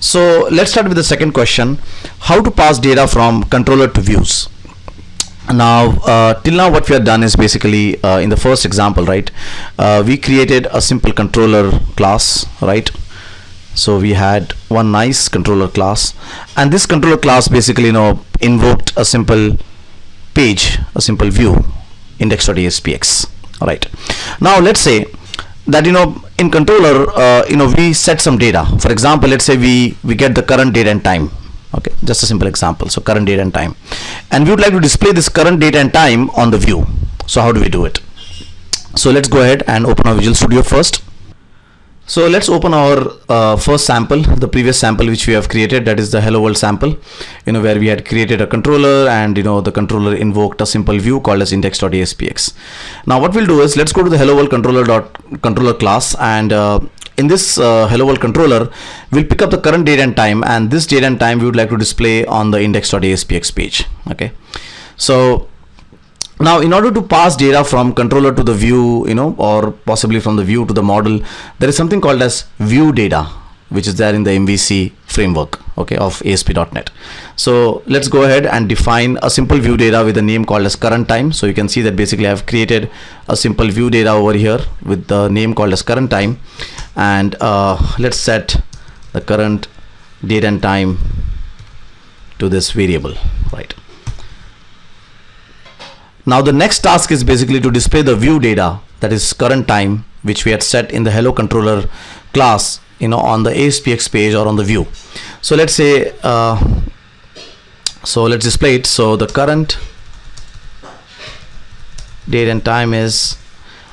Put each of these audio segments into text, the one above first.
So let's start with the second question: how to pass data from controller to views. Now, till now what we have done is basically in the first example, right, we created a simple controller class, right? So we had one nice controller class, and this controller class basically invoked a simple page, a simple view, index.aspx. All right, now let's say that in controller we set some data. For example, let's say we get the current date and time. Okay, just a simple example. So current date and time, and we would like to display this current date and time on the view. So how do we do it? So let's go ahead and open our Visual Studio first. So let's open our first sample, the previous sample which we have created, that is the hello world sample, where we had created a controller, and the controller invoked a simple view called as index.aspx. Now what we'll do is, let's go to the hello world controller class, and in this hello world controller we'll pick up the current date and time, and this date and time we would like to display on the index.aspx page. Okay, so now in order to pass data from controller to the view, or possibly from the view to the model, there is something called as view data, which is there in the MVC framework, okay, of ASP.NET. So let's go ahead and define a simple view data with a name called as current time. So you can see that basically I've created a simple view data over here with the name called as current time, and let's set the current date and time to this variable, right? Now the next task is basically to display the view data, that is current time, which we had set in the hello controller class, on the ASPX page or on the view. So let's say, so let's display it. So the current date and time is,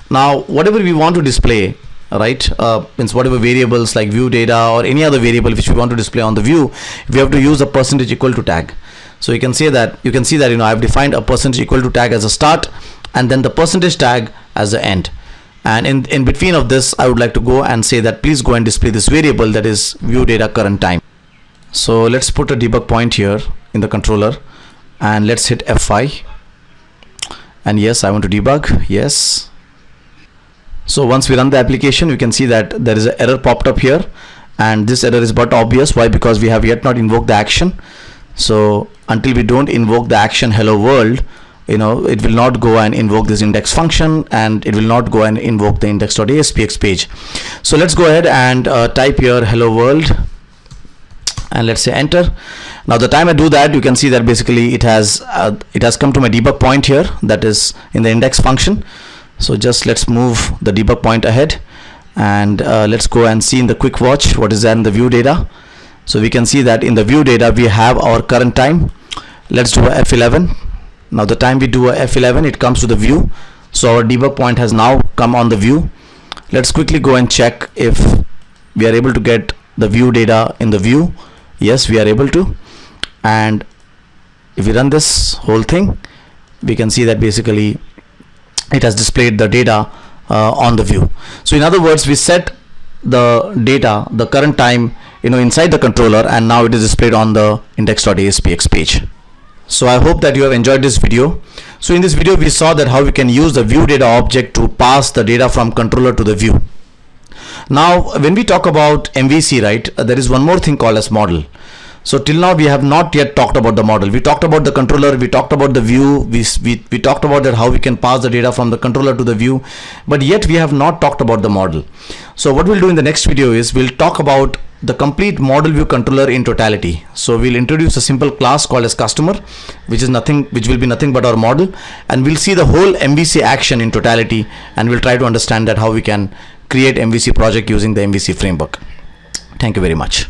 now whatever we want to display, right, means whatever variables like view data or any other variable which we want to display on the view, we have to use a %= tag. So you can see that I've defined a %= tag as a start, and then the % tag as the end. And in between of this, I would like to go and say that please go and display this variable, that is view data current time. So let's put a debug point here in the controller, and let's hit F5. And yes, I want to debug. Yes. So once we run the application, you can see that there is an error popped up here, and this error is but obvious. Why? Because we have yet not invoked the action. So until we don't invoke the action hello world, it will not go and invoke this index function, and it will not go and invoke the index.aspx page. So let's go ahead and type here hello world, and let's say enter. Now the time I do that, you can see that basically it has come to my debug point here, that is in the index function. So just let's move the debug point ahead, and let's go and see in the quick watch what is there in the view data. So we can see that in the view data we have our current time. Let's do a F11. Now the time we do a F11, it comes to the view. So our debug point has now come on the view. Let's quickly go and check if we are able to get the view data in the view. Yes, we are able to. And if we run this whole thing, we can see that basically it has displayed the data on the view. So in other words, we set the data, the current time, inside the controller, and now it is displayed on the index.aspx page. So I hope that you have enjoyed this video. So in this video we saw that how we can use the view data object to pass the data from controller to the view. Now when we talk about MVC, right, there is one more thing called as model. So till now we have not yet talked about the model. We talked about the controller, we talked about the view, we talked about that how we can pass the data from the controller to the view, but yet we have not talked about the model. So what we'll do in the next video is we'll talk about the complete model view controller in totality. So we'll introduce a simple class called as customer, which will be nothing but our model, and we'll see the whole MVC action in totality, and we'll try to understand that how we can create MVC project using the MVC framework. Thank you very much.